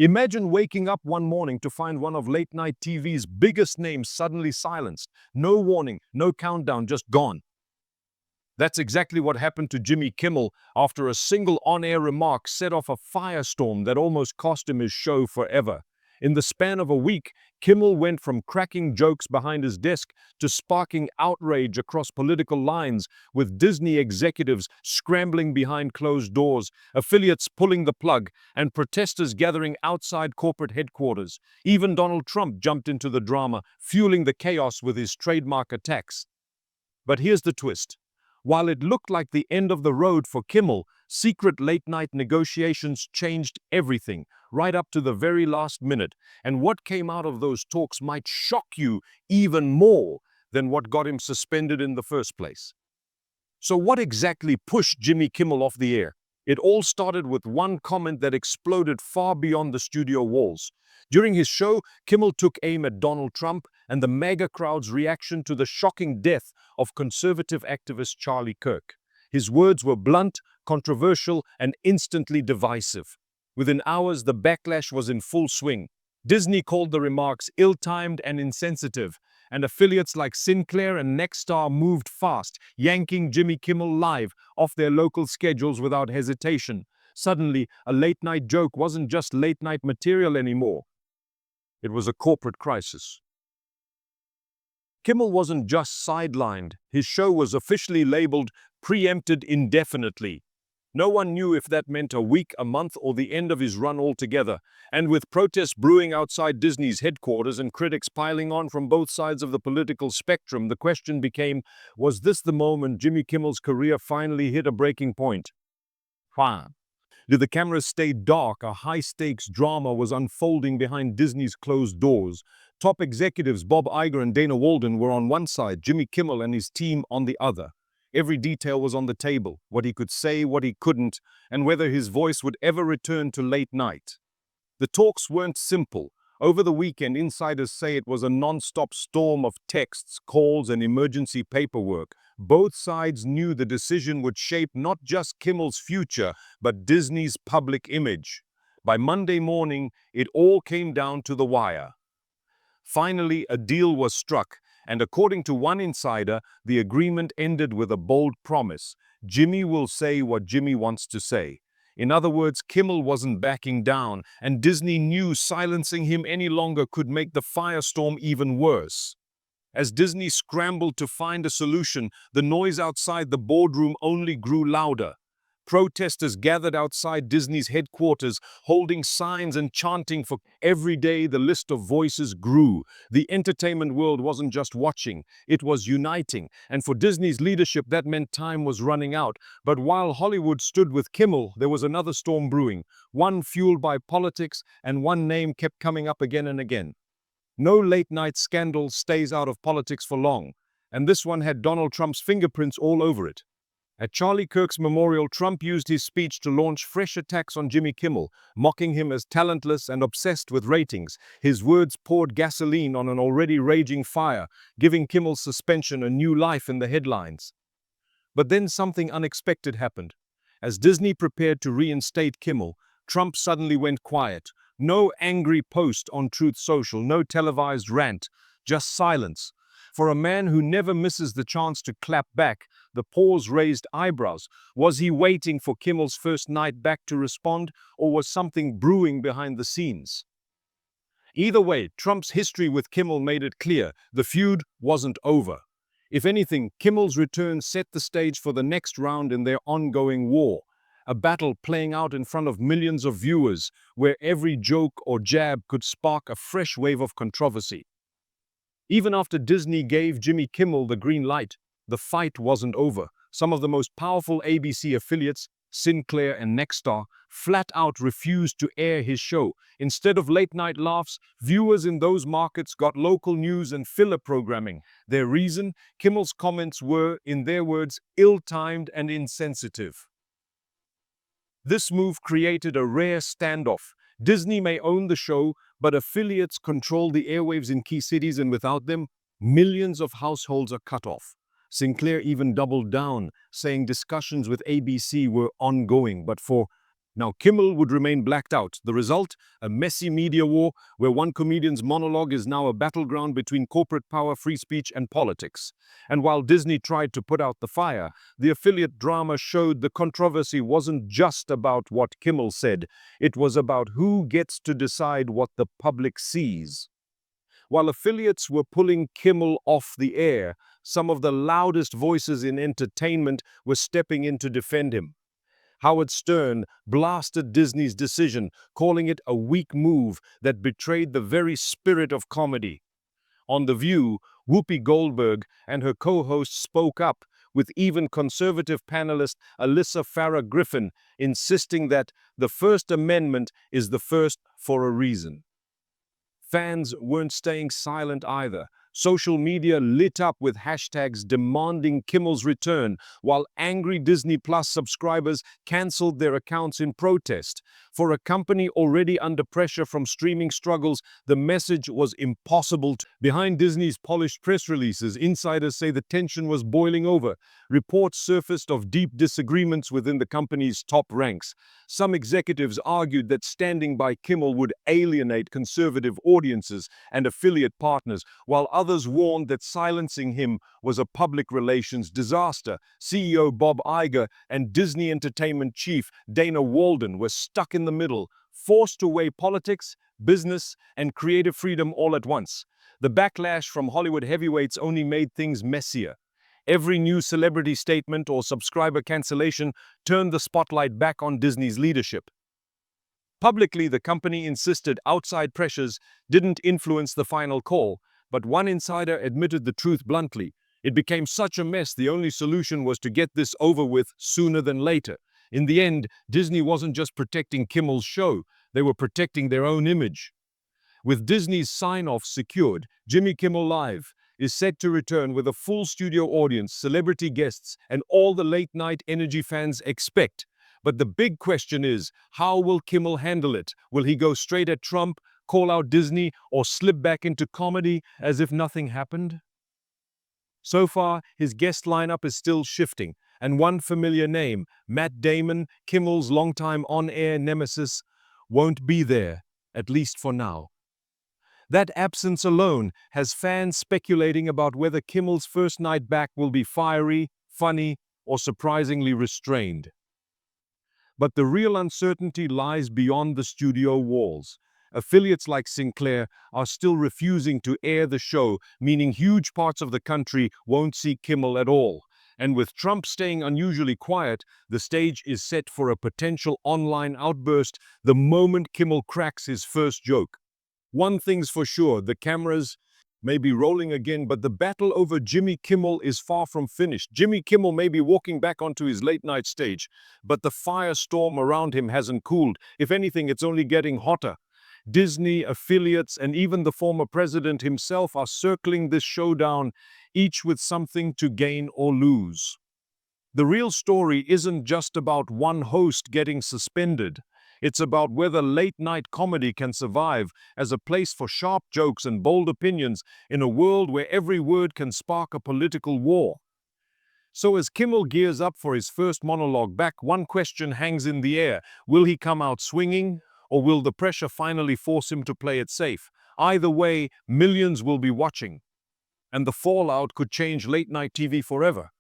Imagine waking up one morning to find one of late-night TV's biggest names suddenly silenced. No warning, no countdown, just gone. That's exactly what happened to Jimmy Kimmel after a single on-air remark set off a firestorm that almost cost him his show forever. In the span of a week, Kimmel went from cracking jokes behind his desk to sparking outrage across political lines, with Disney executives scrambling behind closed doors, affiliates pulling the plug, and protesters gathering outside corporate headquarters. Even Donald Trump jumped into the drama, fueling the chaos with his trademark attacks. But here's the twist. While it looked like the end of the road for Kimmel, secret late-night negotiations changed everything, right up to the very last minute. And what came out of those talks might shock you even more than what got him suspended in the first place. So what exactly pushed Jimmy Kimmel off the air? It all started with one comment that exploded far beyond the studio walls. During his show, Kimmel took aim at Donald Trump and the MAGA crowd's reaction to the shocking death of conservative activist Charlie Kirk. His words were blunt, controversial, and instantly divisive. Within hours, the backlash was in full swing. Disney called the remarks ill-timed and insensitive, and affiliates like Sinclair and Nexstar moved fast, yanking Jimmy Kimmel live off their local schedules without hesitation. Suddenly, a late-night joke wasn't just late-night material anymore. It was a corporate crisis. Kimmel wasn't just sidelined. His show was officially labeled preempted indefinitely. No one knew if that meant a week, a month, or the end of his run altogether. And with protests brewing outside Disney's headquarters and critics piling on from both sides of the political spectrum, the question became, was this the moment Jimmy Kimmel's career finally hit a breaking point? Did the cameras stay dark? A high-stakes drama was unfolding behind Disney's closed doors. Top executives Bob Iger and Dana Walden were on one side, Jimmy Kimmel and his team on the other. Every detail was on the table, what he could say, what he couldn't, and whether his voice would ever return to late night. The talks weren't simple. Over the weekend, insiders say it was a non-stop storm of texts, calls, and emergency paperwork. Both sides knew the decision would shape not just Kimmel's future, but Disney's public image. By Monday morning, it all came down to the wire. Finally, a deal was struck, and according to one insider, the agreement ended with a bold promise. Jimmy will say what Jimmy wants to say. In other words, Kimmel wasn't backing down, and Disney knew silencing him any longer could make the firestorm even worse. As Disney scrambled to find a solution, the noise outside the boardroom only grew louder. Protesters gathered outside Disney's headquarters, holding signs and chanting for every day. The list of voices grew. The entertainment world wasn't just watching, it was uniting. And for Disney's leadership, that meant time was running out. But while Hollywood stood with Kimmel, there was another storm brewing, one fueled by politics, and one name kept coming up again and again. No late-night scandal stays out of politics for long, and this one had Donald Trump's fingerprints all over it. At Charlie Kirk's memorial, Trump used his speech to launch fresh attacks on Jimmy Kimmel, mocking him as talentless and obsessed with ratings. His words poured gasoline on an already raging fire, giving Kimmel's suspension a new life in the headlines. But then something unexpected happened. As Disney prepared to reinstate Kimmel, Trump suddenly went quiet. No angry post on Truth Social, no televised rant, just silence. For a man who never misses the chance to clap back, the pause raised eyebrows. Was he waiting for Kimmel's first night back to respond, or was something brewing behind the scenes? Either way, Trump's history with Kimmel made it clear the feud wasn't over. If anything, Kimmel's return set the stage for the next round in their ongoing war. A battle playing out in front of millions of viewers, where every joke or jab could spark a fresh wave of controversy. Even after Disney gave Jimmy Kimmel the green light, the fight wasn't over. Some of the most powerful ABC affiliates, Sinclair and Nexstar, flat out refused to air his show. Instead of late-night laughs, viewers in those markets got local news and filler programming. Their reason? Kimmel's comments were, in their words, ill-timed and insensitive. This move created a rare standoff. Disney may own the show, but affiliates control the airwaves in key cities, and without them, millions of households are cut off. Sinclair even doubled down, saying discussions with ABC were ongoing, but for Now Kimmel would remain blacked out. The result? A messy media war where one comedian's monologue is now a battleground between corporate power, free speech, and politics. And while Disney tried to put out the fire, the affiliate drama showed the controversy wasn't just about what Kimmel said. It was about who gets to decide what the public sees. While affiliates were pulling Kimmel off the air, some of the loudest voices in entertainment were stepping in to defend him. Howard Stern blasted Disney's decision, calling it a weak move that betrayed the very spirit of comedy. On The View, Whoopi Goldberg and her co-host spoke up, with even conservative panelist Alyssa Farah Griffin insisting that the First Amendment is the first for a reason. Fans weren't staying silent either. Social media lit up with hashtags demanding Kimmel's return, while angry Disney Plus subscribers canceled their accounts in protest. For a company already under pressure from streaming struggles, the message was impossible. Behind Disney's polished press releases, insiders say the tension was boiling over. Reports surfaced of deep disagreements within the company's top ranks. Some executives argued that standing by Kimmel would alienate conservative audiences and affiliate partners, while others warned that silencing him was a public relations disaster. CEO Bob Iger and Disney Entertainment chief Dana Walden were stuck in the middle, forced to weigh politics, business, and creative freedom all at once. The backlash from Hollywood heavyweights only made things messier. Every new celebrity statement or subscriber cancellation turned the spotlight back on Disney's leadership. Publicly, the company insisted outside pressures didn't influence the final call, but one insider admitted the truth bluntly. It became such a mess, the only solution was to get this over with sooner than later. In the end, Disney wasn't just protecting Kimmel's show, they were protecting their own image. With Disney's sign-off secured, Jimmy Kimmel Live is set to return with a full studio audience, celebrity guests, and all the late-night energy fans expect. But the big question is, how will Kimmel handle it? Will he go straight at Trump, call out Disney, or slip back into comedy as if nothing happened? So far, his guest lineup is still shifting, and one familiar name, Matt Damon, Kimmel's longtime on-air nemesis, won't be there, at least for now. That absence alone has fans speculating about whether Kimmel's first night back will be fiery, funny, or surprisingly restrained. But the real uncertainty lies beyond the studio walls. Affiliates like Sinclair are still refusing to air the show, meaning huge parts of the country won't see Kimmel at all. And with Trump staying unusually quiet, the stage is set for a potential online outburst the moment Kimmel cracks his first joke. One thing's for sure, the cameras may be rolling again, but the battle over Jimmy Kimmel is far from finished. Jimmy Kimmel may be walking back onto his late-night stage, but the firestorm around him hasn't cooled. If anything, it's only getting hotter. Disney, affiliates, and even the former president himself are circling this showdown, each with something to gain or lose. The real story isn't just about one host getting suspended. It's about whether late-night comedy can survive as a place for sharp jokes and bold opinions in a world where every word can spark a political war. So as Kimmel gears up for his first monologue back, one question hangs in the air. Will he come out swinging, or will the pressure finally force him to play it safe? Either way, millions will be watching, and the fallout could change late-night TV forever.